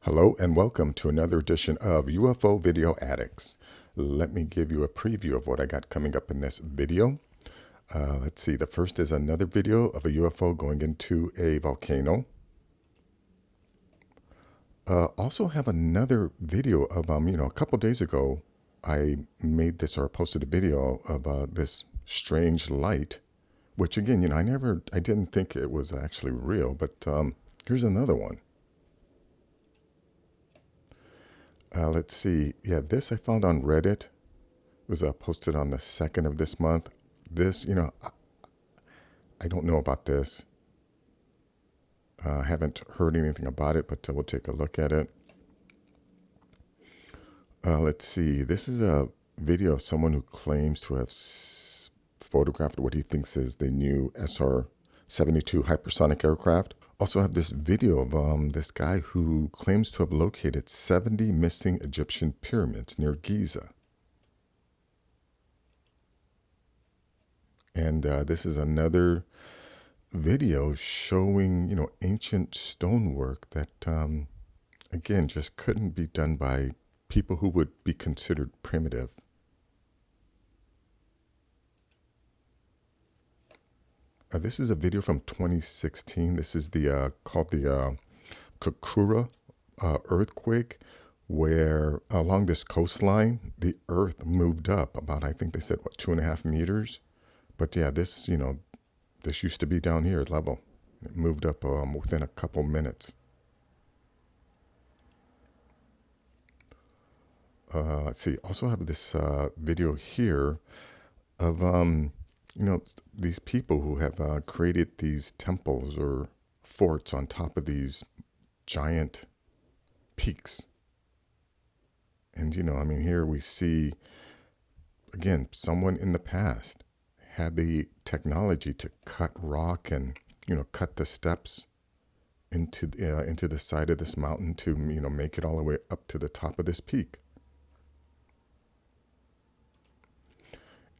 Hello and welcome to another edition of UFO Video Addicts. Let me give you a preview of what I got coming up in this video. Let's see, the first is another video of a UFO going into a volcano. Also have another video of, a couple days ago, I made this or posted a video of this strange light, which again, I didn't think it was actually real, but here's another one. Let's see. Yeah, this I found on Reddit. It was posted on the 2nd of this month. This, I don't know about this. I haven't heard anything about it, but we'll take a look at it. Let's see. This is a video of someone who claims to have photographed what he thinks is the new SR-72 hypersonic aircraft. Also have this video of this guy who claims to have located 70 missing Egyptian pyramids near Giza. And this is another video showing, ancient stonework that, again, just couldn't be done by people who would be considered primitive. This is a video from 2016. This is the called the Kakura earthquake, where along this coastline, the earth moved up about, I think they said, 2.5 meters. But yeah, this, this used to be down here at level. It moved up within a couple minutes. Let's see. Also have this video here of these people who have created these temples or forts on top of these giant peaks. And, here we see, again, someone in the past had the technology to cut rock and, cut the steps into the side of this mountain to, make it all the way up to the top of this peak.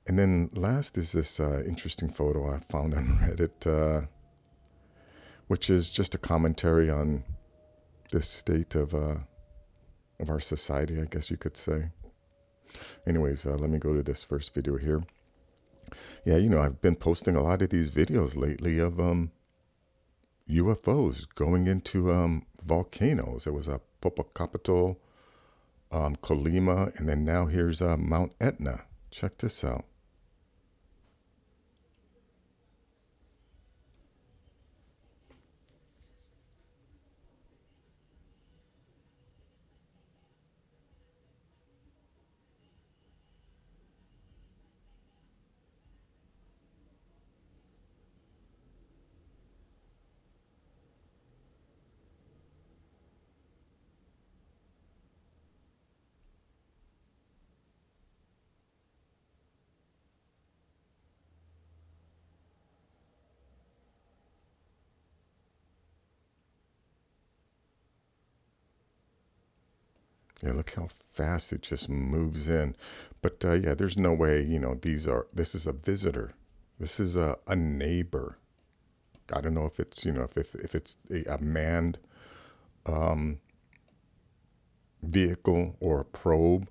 And then last is this interesting photo I found on Reddit, which is just a commentary on the state of our society, I guess you could say. Anyways, let me go to this first video here. Yeah, I've been posting a lot of these videos lately of UFOs going into volcanoes. There was a Papatea, Colima, and then now here's Mount Etna. Check this out. Yeah, look how fast it just moves in. But yeah, there's no way, this is a visitor. This is a neighbor. I don't know if it's, if it's a manned vehicle or a probe.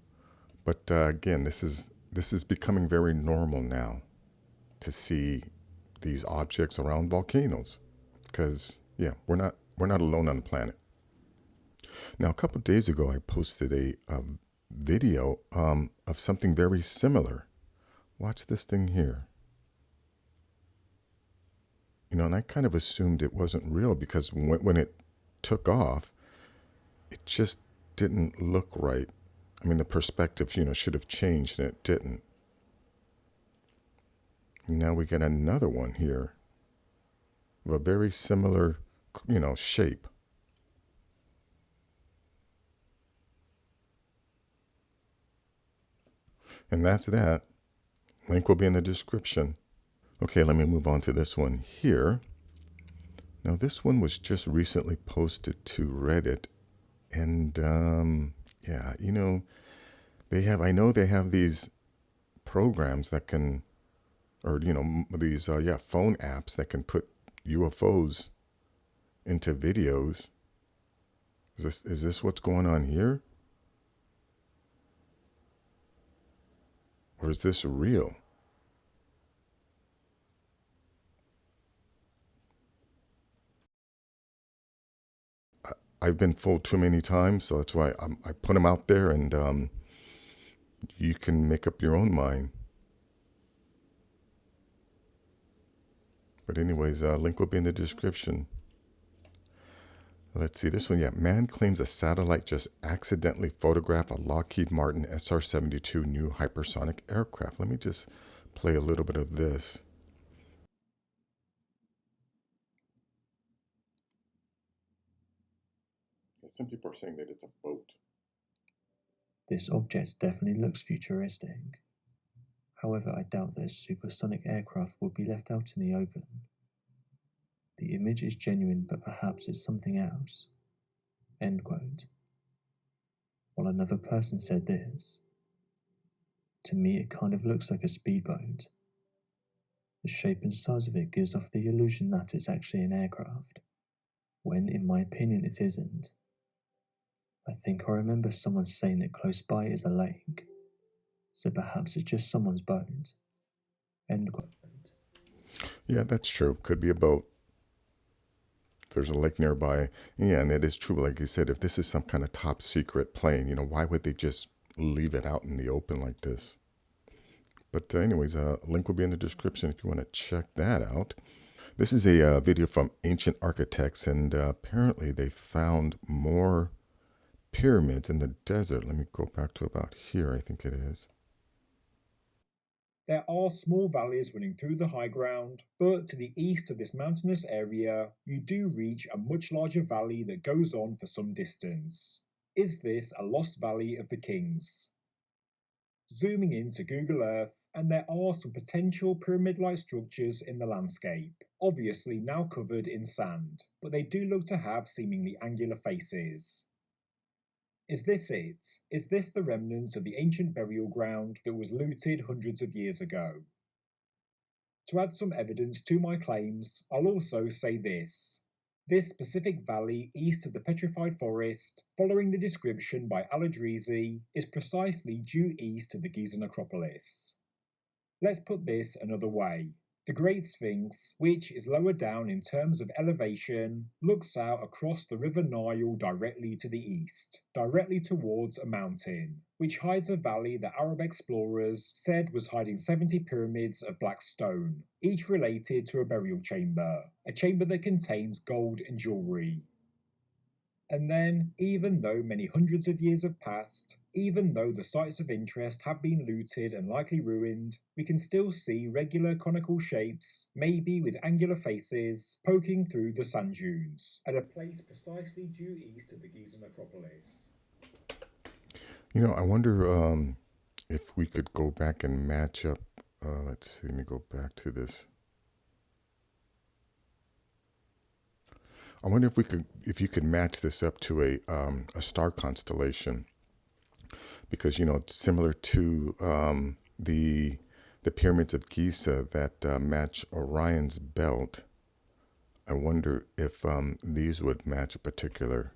But again, this is becoming very normal now to see these objects around volcanoes. Because, yeah, we're not alone on the planet. Now, a couple of days ago, I posted a video of something very similar. Watch this thing here. And I kind of assumed it wasn't real because when it took off, it just didn't look right. I mean, the perspective, should have changed, and it didn't. And now we get another one here of a very similar, shape. And that's that. Link will be in the description. Okay, let me move on to this one here. Now, this one was just recently posted to Reddit. And, yeah, I know they have these programs that can, or, these, phone apps that can put UFOs into videos. Is this what's going on here? Or is this real? I've been fooled too many times, so that's why I put them out there, and you can make up your own mind. But anyways, link will be in the description. Let's see this one. Yeah, man claims a satellite just accidentally photographed a Lockheed Martin SR-72 new hypersonic aircraft. Let me just play a little bit of this. Some people are saying that it's a boat. This object definitely looks futuristic. However, I doubt that a supersonic aircraft would be left out in the open. The image is genuine, but perhaps it's something else. End quote. While another person said this, to me it kind of looks like a speedboat. The shape and size of it gives off the illusion that it's actually an aircraft, when in my opinion it isn't. I think I remember someone saying that close by is a lake, so perhaps it's just someone's boat. End quote. Yeah, that's true. Could be a boat. There's a lake nearby. Yeah, and it is true. Like you said, if this is some kind of top secret plane, why would they just leave it out in the open like this? But anyways, a link will be in the description if you want to check that out. This is a video from Ancient Architects, and apparently they found more pyramids in the desert. Let me go back to about here, I think it is. There are small valleys running through the high ground, but to the east of this mountainous area, you do reach a much larger valley that goes on for some distance. Is this a lost valley of the kings? Zooming into Google Earth, and there are some potential pyramid-like structures in the landscape, obviously now covered in sand, but they do look to have seemingly angular faces. Is this it? Is this the remnants of the ancient burial ground that was looted hundreds of years ago? To add some evidence to my claims, I'll also say this. This specific valley east of the petrified forest, following the description by Al-Adrizi, is precisely due east of the Giza necropolis. Let's put this another way. The Great Sphinx, which is lower down in terms of elevation, looks out across the River Nile directly to the east, directly towards a mountain, which hides a valley that Arab explorers said was hiding 70 pyramids of black stone, each related to a burial chamber, a chamber that contains gold and jewellery. And then, even though many hundreds of years have passed, even though the sites of interest have been looted and likely ruined, we can still see regular conical shapes, maybe with angular faces, poking through the sand dunes, at a place precisely due east of the Giza necropolis. I wonder if we could go back and match up. Let's see, let me go back to this. I wonder if you could match this up to a star constellation, because it's similar to the pyramids of Giza that match Orion's belt. I wonder if these would match a particular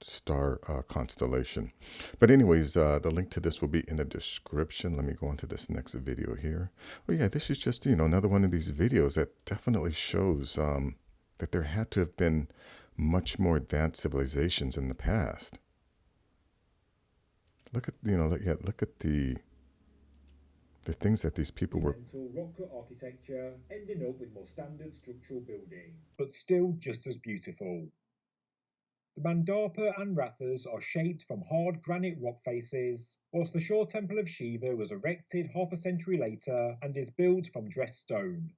star constellation. But anyways, the link to this will be in the description. Let me go on to this next video here. Oh yeah, this is just another one of these videos that definitely shows that there had to have been much more advanced civilizations in the past. Look at look at the things that these people were. Rock cut architecture ending up with more standard structural building, but still just as beautiful. The Mandapa and Rathas are shaped from hard granite rock faces, whilst the Shore Temple of Shiva was erected half a century later and is built from dressed stone.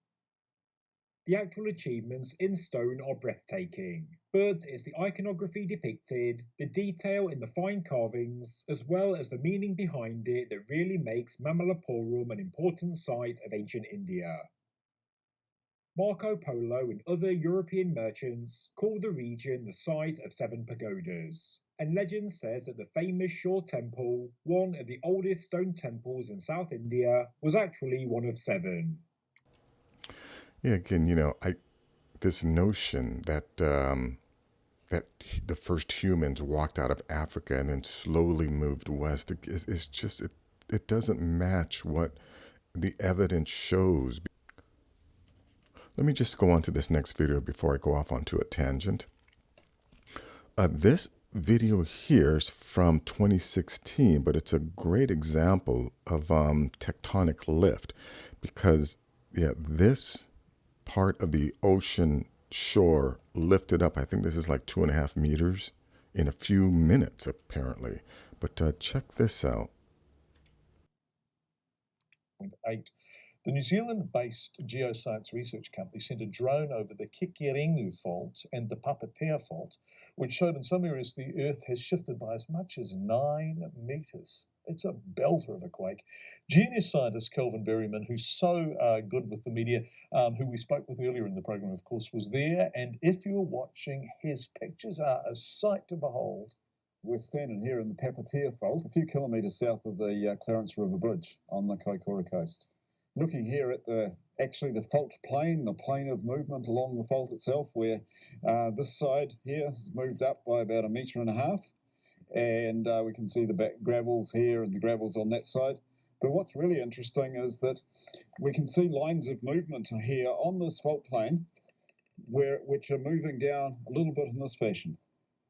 The actual achievements in stone are breathtaking, but it's the iconography depicted, the detail in the fine carvings, as well as the meaning behind it that really makes Mamallapuram an important site of ancient India. Marco Polo and other European merchants call the region the site of 7 pagodas, and legend says that the famous Shore Temple, one of the oldest stone temples in South India, was actually one of 7. Yeah, again, this notion that that the first humans walked out of Africa and then slowly moved west. It's just, it doesn't match what the evidence shows. Let me just go on to this next video before I go off onto a tangent. This video here is from 2016, but it's a great example of tectonic lift because, yeah, this part of the ocean shore lifted up. I think this is like 2.5 meters in a few minutes, apparently. But check this out. 8. The New Zealand-based geoscience research company sent a drone over the Kikirengu fault and the Papatea fault, which showed in some areas the Earth has shifted by as much as 9 meters. It's a belter of a quake. GNS scientist Kelvin Berryman, who's so good with the media, who we spoke with earlier in the program, of course, was there. And if you're watching, his pictures are a sight to behold. We're standing here in the Papatea fault, a few kilometres south of the Clarence River Bridge on the Kaikoura coast. Looking here at the fault plane, the plane of movement along the fault itself, where this side here has moved up by about 1.5 meters, and we can see the back gravels here and the gravels on that side. But what's really interesting is that we can see lines of movement here on this fault plane, which are moving down a little bit in this fashion.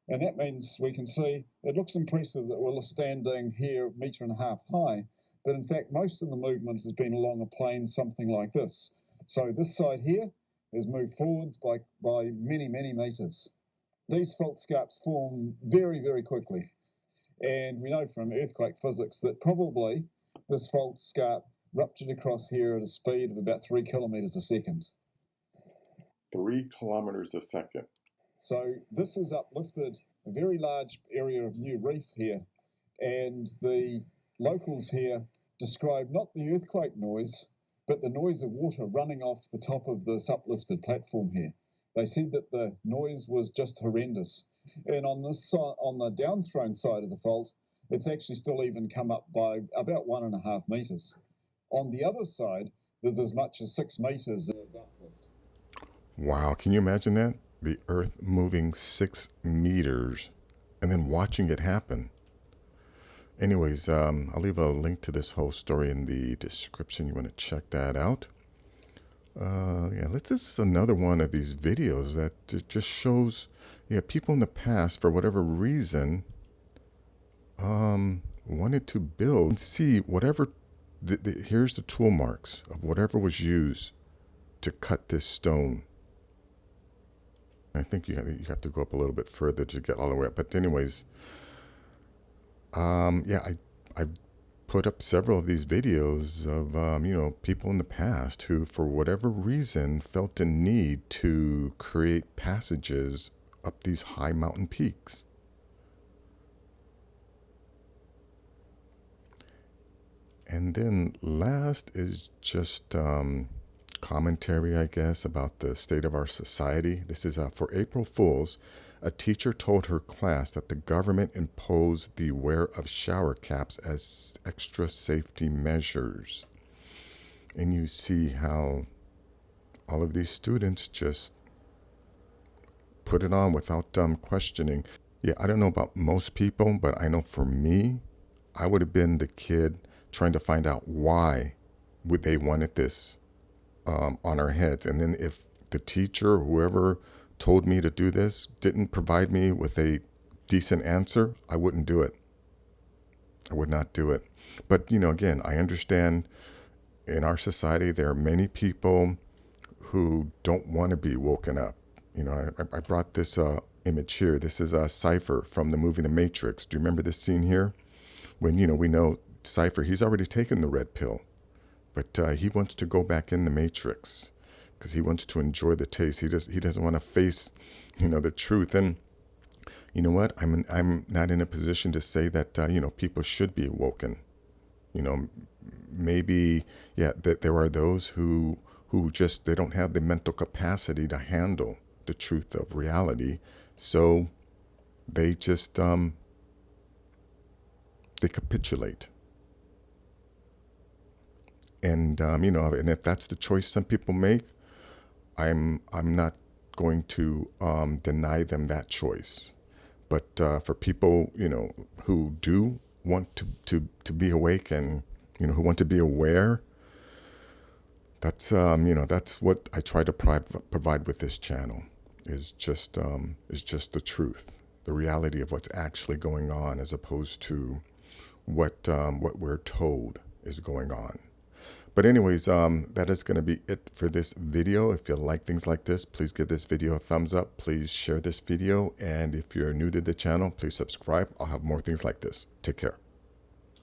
And that means we can see, it looks impressive that we're standing here 1.5 meters high, but in fact, most of the movement has been along a plane something like this. So this side here has moved forwards by many, many meters. These fault scarps form very, very quickly. And we know from earthquake physics that probably this fault scarp ruptured across here at a speed of about 3 kilometers a second. 3 kilometers a second. So this has uplifted a very large area of new reef here, and the locals here describe not the earthquake noise, but the noise of water running off the top of this uplifted platform here. They said that the noise was just horrendous. And on this side, on the downthrown side of the fault, it's actually still even come up by about 1.5 meters. On the other side, there's as much as 6 meters of uplift. Wow, can you imagine that? The Earth moving 6 meters and then watching it happen. Anyways, I'll leave a link to this whole story in the description. You want to check that out. Yeah, this is another one of these videos that just shows, yeah, people in the past, for whatever reason, wanted to build and see whatever, here's the tool marks of whatever was used to cut this stone. I think you have to go up a little bit further to get all the way up. But anyways, yeah, I put up several of these videos of, you know, people in the past who, for whatever reason, felt a need to create passages up these high mountain peaks. And then last is just commentary, I guess, about the state of our society. This is for April Fools. A teacher told her class that the government imposed the wear of shower caps as extra safety measures. And you see how all of these students just put it on without questioning. Yeah, I don't know about most people, but I know for me, I would have been the kid trying to find out why would they wanted this on our heads. And then if the teacher or whoever told me to do this didn't provide me with a decent answer, I wouldn't do it. I would not do it. But, you know, again, I understand in our society there are many people who don't want to be woken up. You know, I brought this image here. This is Cypher from the movie The Matrix. Do you remember this scene here? When, you know, we know Cypher, he's already taken the red pill, but he wants to go back in the Matrix because he wants to enjoy the taste. He doesn't want to face, you know, the truth. And you know what? I'm not in a position to say that you know, people should be awoken. You know, maybe, yeah, that there are those who just, they don't have the mental capacity to handle the truth of reality, so they just they capitulate. And you know, and if that's the choice some people make, I'm not going to deny them that choice. But for people, you know, who do want to be awake and, you know, who want to be aware, that's, you know, that's what I try to provide with this channel, is just the truth, the reality of what's actually going on, as opposed to what we're told is going on. But anyways, that is going to be it for this video. If you like things like this, please give this video a thumbs up. Please share this video. And if you're new to the channel, please subscribe. I'll have more things like this. Take care.